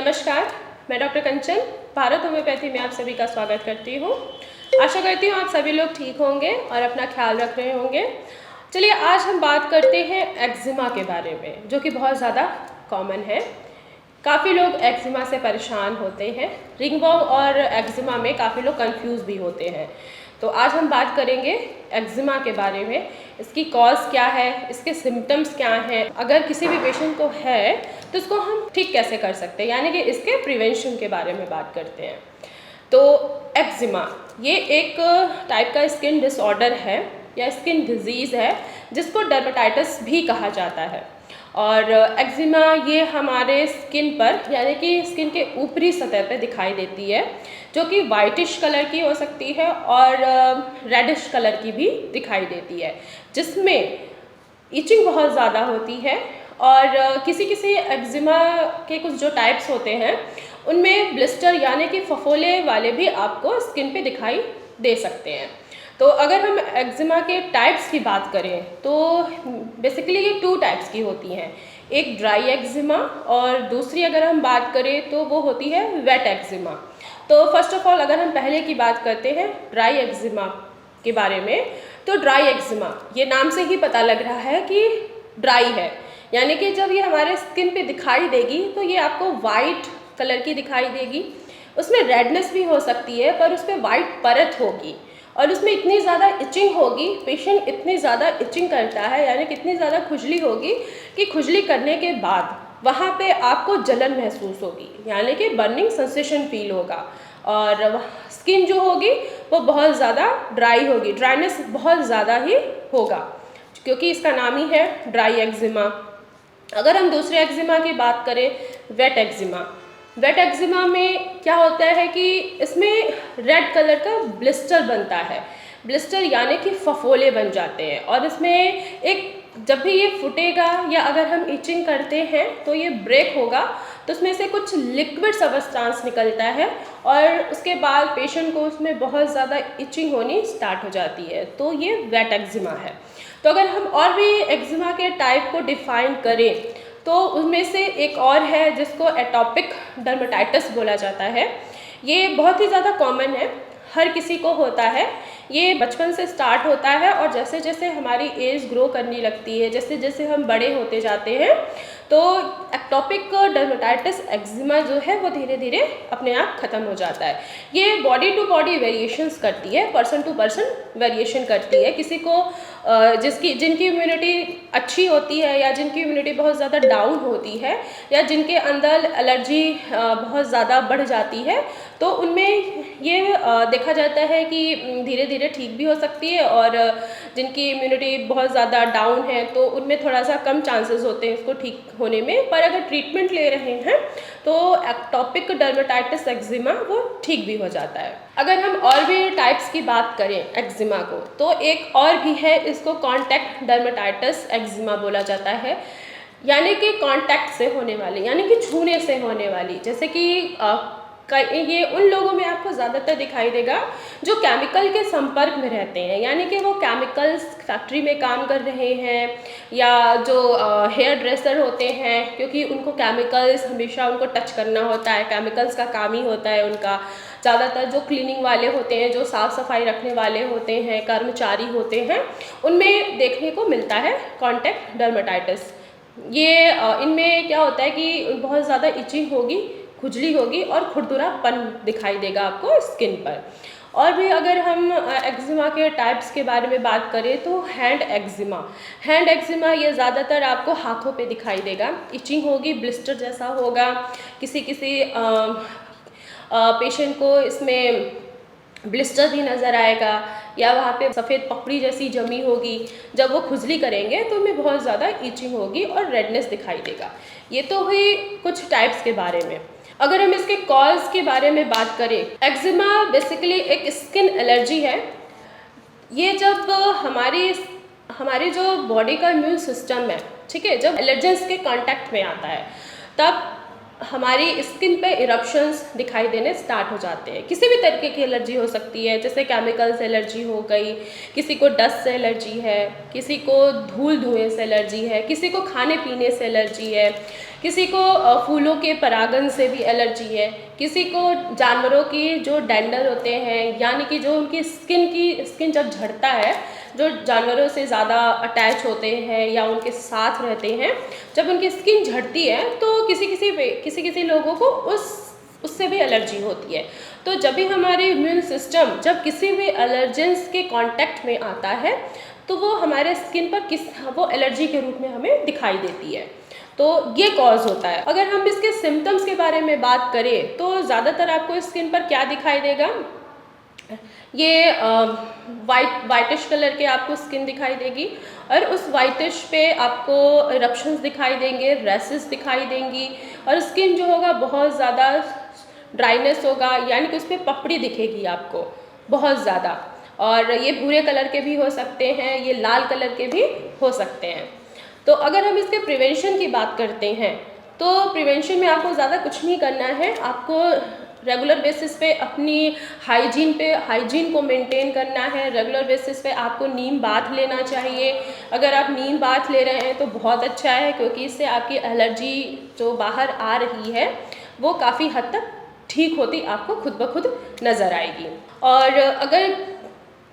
नमस्कार, मैं डॉक्टर कंचन भारत होम्योपैथी में आप सभी का स्वागत करती हूँ। आशा करती हूँ आप सभी लोग ठीक होंगे और अपना ख्याल रख रहे होंगे। चलिए आज हम बात करते हैं एक्जिमा के बारे में, जो कि बहुत ज़्यादा कॉमन है। काफ़ी लोग एक्जिमा से परेशान होते हैं। रिंगवॉर्म और एक्जिमा में काफ़ी लोग कंफ्यूज भी होते हैं। तो आज हम बात करेंगे एक्जिमा के बारे में, इसकी कॉज क्या है, इसके सिम्टम्स क्या हैं, अगर किसी भी पेशेंट को है तो इसको हम ठीक कैसे कर सकते हैं, यानी कि इसके प्रिवेंशन के बारे में बात करते हैं। तो एक्जिमा ये एक टाइप का स्किन डिसऑर्डर है या स्किन डिजीज़ है जिसको डर्मेटाइटिस भी कहा जाता है। और एक्जिमा ये हमारे स्किन पर यानी कि स्किन के ऊपरी सतह पे दिखाई देती है, जो कि वाइटिश कलर की हो सकती है और रेडिश कलर की भी दिखाई देती है, जिसमें इचिंग बहुत ज़्यादा होती है। और किसी किसी एक्जिमा के कुछ जो टाइप्स होते हैं उनमें ब्लिस्टर यानी कि फफोले वाले भी आपको स्किन पे दिखाई दे सकते हैं। तो अगर हम एक्जिमा के टाइप्स की बात करें तो बेसिकली ये 2 टाइप्स की होती हैं, एक ड्राई एक्जिमा और दूसरी अगर हम बात करें तो वो होती है वेट एक्जिमा। तो फर्स्ट ऑफ ऑल अगर हम पहले की बात करते हैं ड्राई एक्जिमा के बारे में, तो ड्राई एक्जिमा ये नाम से ही पता लग रहा है कि ड्राई है, यानी कि जब ये हमारे स्किन पे दिखाई देगी तो ये आपको वाइट कलर की दिखाई देगी। उसमें रेडनेस भी हो सकती है पर उस पर वाइट परत होगी और उसमें इतनी ज़्यादा इचिंग होगी, पेशेंट इतनी ज़्यादा इचिंग करता है यानी कि इतनी ज़्यादा खुजली होगी कि खुजली करने के बाद वहाँ पे आपको जलन महसूस होगी, यानी कि बर्निंग सेंसेशन फील होगा और स्किन जो होगी वो बहुत ज़्यादा ड्राई होगी, ड्राइनेस बहुत ज़्यादा ही होगा क्योंकि इसका नाम ही है ड्राई एक्जिमा। अगर हम दूसरे एक्जिमा की बात करें वेट एक्जिमा, वेट एक्जिमा में क्या होता है कि इसमें रेड कलर का ब्लिस्टर बनता है, ब्लिस्टर यानी कि फफोले बन जाते हैं और इसमें एक जब भी ये फूटेगा या अगर हम इचिंग करते हैं तो ये ब्रेक होगा तो उसमें से कुछ लिक्विड सब्सटेंस निकलता है और उसके बाद पेशेंट को उसमें बहुत ज़्यादा इचिंग होनी स्टार्ट हो जाती है, तो ये वेट एक्जिमा है। तो अगर हम और भी एक्जिमा के टाइप को डिफाइन करें तो उनमें से एक और है जिसको एटॉपिक डर्मेटाइटिस बोला जाता है। ये बहुत ही ज़्यादा कॉमन है, हर किसी को होता है। ये बचपन से स्टार्ट होता है और जैसे जैसे हमारी एज ग्रो करने लगती है, जैसे जैसे हम बड़े होते जाते हैं, तो एटॉपिक डर्मेटाइटिस एक्जिमा जो है वो धीरे धीरे अपने आप ख़त्म हो जाता है। ये बॉडी टू बॉडी वेरिएशंस करती है, पर्सन टू पर्सन वेरिएशन करती है। किसी को जिनकी इम्यूनिटी अच्छी होती है या जिनकी इम्यूनिटी बहुत ज़्यादा डाउन होती है या जिनके अंदर एलर्जी बहुत ज़्यादा बढ़ जाती है, तो उनमें ये देखा जाता है कि धीरे धीरे ठीक भी हो सकती है और जिनकी इम्यूनिटी बहुत ज़्यादा डाउन है तो उनमें थोड़ा सा कम चांसेस होते हैं इसको ठीक होने में, पर अगर ट्रीटमेंट ले रहे हैं तो एटॉपिक डर्मेटाइटिस एक्जिमा वो ठीक भी हो जाता है। अगर हम और भी टाइप्स की बात करें एक्जिमा को, तो एक और भी है, इसको कॉन्टैक्ट डर्मेटाइटिस एक्जिमा बोला जाता है, यानी कि कांटेक्ट से होने वाली, यानी कि छूने से होने वाली। जैसे कि ये उन लोगों में आपको ज़्यादातर दिखाई देगा जो केमिकल के संपर्क में रहते हैं, यानी कि वो केमिकल्स फैक्ट्री में काम कर रहे हैं या जो हेयर ड्रेसर होते हैं, क्योंकि उनको केमिकल्स हमेशा उनको टच करना होता है, केमिकल्स का काम ही होता है उनका। ज़्यादातर जो क्लीनिंग वाले होते हैं, जो साफ़ सफाई रखने वाले होते हैं, कर्मचारी होते हैं, उनमें देखने को मिलता है कॉन्टैक्ट डर्मेटाइटिस। ये इनमें क्या होता है कि बहुत ज़्यादा इचिंग होगी, खुजली होगी और खुरदुरापन दिखाई देगा आपको स्किन पर। और भी अगर हम एक्जिमा के टाइप्स के बारे में बात करें तो हैंड एक्जिमा, हैंड एक्जिमा ये ज़्यादातर आपको हाथों पे दिखाई देगा, इचिंग होगी, ब्लिस्टर जैसा होगा। किसी किसी पेशेंट को इसमें ब्लिस्टर भी नज़र आएगा या वहाँ पे सफ़ेद पपड़ी जैसी जमी होगी। जब वो खुजली करेंगे तो उनमें बहुत ज़्यादा इचिंग होगी और रेडनेस दिखाई देगा। ये तो हुई कुछ टाइप्स के बारे में। अगर हम इसके कॉज के बारे में बात करें, एक्जिमा बेसिकली एक स्किन एलर्जी है। ये जब हमारी जो बॉडी का इम्यून सिस्टम है, ठीक है, जब एलर्जेंस के कांटेक्ट में आता है तब हमारी स्किन पे इरप्शंस दिखाई देने स्टार्ट हो जाते हैं। किसी भी तरीके की एलर्जी हो सकती है, जैसे केमिकल से एलर्जी हो गई, किसी को डस्ट से एलर्जी है, किसी को धूल धुएं से एलर्जी है, किसी को खाने पीने से एलर्जी है, किसी को फूलों के परागन से भी एलर्जी है, किसी को जानवरों की जो डेंडर होते हैं, यानी कि जो उनकी स्किन जब झड़ता है, जो जानवरों से ज़्यादा अटैच होते हैं या उनके साथ रहते हैं, जब उनकी स्किन झड़ती है तो किसी लोगों को उससे भी एलर्जी होती है। तो जब भी हमारे इम्यून सिस्टम जब किसी भी एलर्जेंस के कांटेक्ट में आता है तो वो हमारे स्किन पर वो एलर्जी के रूप में हमें दिखाई देती है। तो ये कॉज होता है। अगर हम इसके सिम्टम्स के बारे में बात करें तो ज़्यादातर आपको स्किन पर क्या दिखाई देगा, ये वाइटिश कलर के आपको स्किन दिखाई देगी और उस वाइटिश पे आपको इरप्शंस दिखाई देंगे, रैसेस दिखाई देंगी और स्किन जो होगा बहुत ज़्यादा ड्राइनेस होगा, यानी कि उस पर पपड़ी दिखेगी आपको बहुत ज़्यादा। और ये भूरे कलर के भी हो सकते हैं, ये लाल कलर के भी हो सकते हैं। तो अगर हम इसके प्रिवेंशन की बात करते हैं तो प्रिवेंशन में आपको ज़्यादा कुछ नहीं करना है। आपको रेगुलर बेसिस पे अपनी हाइजीन को मेंटेन करना है। रेगुलर बेसिस पे आपको नीम बाथ लेना चाहिए। अगर आप नीम बाथ ले रहे हैं तो बहुत अच्छा है, क्योंकि इससे आपकी एलर्जी जो बाहर आ रही है वो काफ़ी हद तक ठीक होती आपको खुद ब खुद नज़र आएगी। और अगर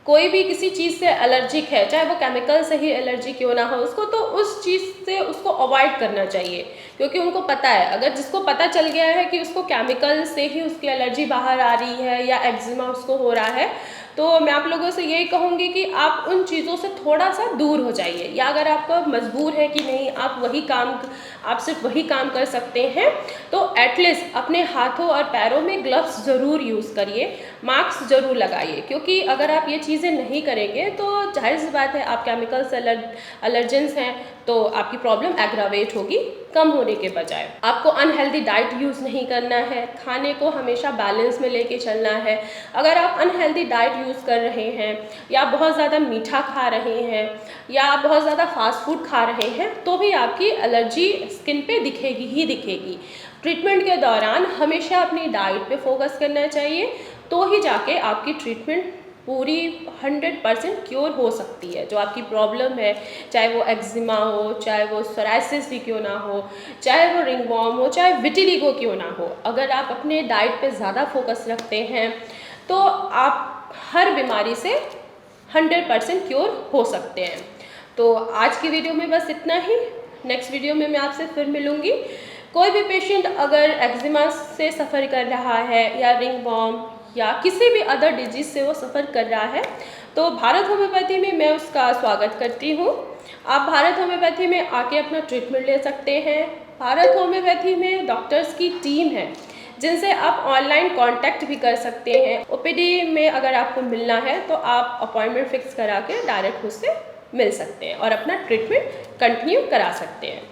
कोई भी किसी चीज़ से एलर्जिक है, चाहे वो केमिकल से ही एलर्जी क्यों ना हो उसको, तो उस चीज़ से उसको अवॉइड करना चाहिए, क्योंकि उनको पता है, अगर जिसको पता चल गया है कि उसको केमिकल से ही उसकी एलर्जी बाहर आ रही है या एक्जिमा उसको हो रहा है, तो मैं आप लोगों से यही कहूँगी कि आप उन चीज़ों से थोड़ा सा दूर हो जाइए। या अगर आपका मजबूर है कि नहीं आप सिर्फ वही काम कर सकते हैं, तो एटलीस्ट अपने हाथों और पैरों में ग्लव्स ज़रूर यूज़ करिए, मास्क ज़रूर लगाइए, क्योंकि अगर आप ये चीज़ें नहीं करेंगे तो जाहिर सी बात है आप केमिकल से एलर्जेंस हैं तो आपकी प्रॉब्लम एग्रावेट होगी कम होने के बजाय। आपको अनहेल्दी डाइट यूज़ नहीं करना है, खाने को हमेशा बैलेंस में लेके चलना है। अगर आप अनहेल्दी डाइट यूज़ कर रहे हैं या बहुत ज़्यादा मीठा खा रहे हैं या आप बहुत ज़्यादा फास्ट फूड खा रहे हैं तो भी आपकी एलर्जी स्किन पे दिखेगी ही दिखेगी। ट्रीटमेंट के दौरान हमेशा अपनी डाइट पे फोकस करना चाहिए, तो ही जाके आपकी ट्रीटमेंट पूरी 100% क्योर हो सकती है। जो आपकी प्रॉब्लम है, चाहे वो एक्जिमा हो, चाहे वो सोराइसिस भी क्यों ना हो, चाहे वो रिंगवॉर्म हो, चाहे विटिलिगो क्यों ना हो, अगर आप अपने डाइट पे ज़्यादा फोकस रखते हैं तो आप हर बीमारी से 100% क्योर हो सकते हैं। तो आज की वीडियो में बस इतना ही। नेक्स्ट वीडियो में मैं आपसे फिर मिलूँगी। कोई भी पेशेंट अगर एक्जिमा से सफ़र कर रहा है या रिंगवॉर्म या किसी भी अदर डिजीज़ से वो सफ़र कर रहा है तो भारत होम्योपैथी में मैं उसका स्वागत करती हूँ। आप भारत होम्योपैथी में आके अपना ट्रीटमेंट ले सकते हैं। भारत होम्योपैथी में डॉक्टर्स की टीम है जिनसे आप ऑनलाइन कांटेक्ट भी कर सकते हैं। ओपीडी में अगर आपको मिलना है तो आप अपॉइंटमेंट फिक्स करा के डायरेक्ट उससे मिल सकते हैं और अपना ट्रीटमेंट कंटिन्यू करा सकते हैं।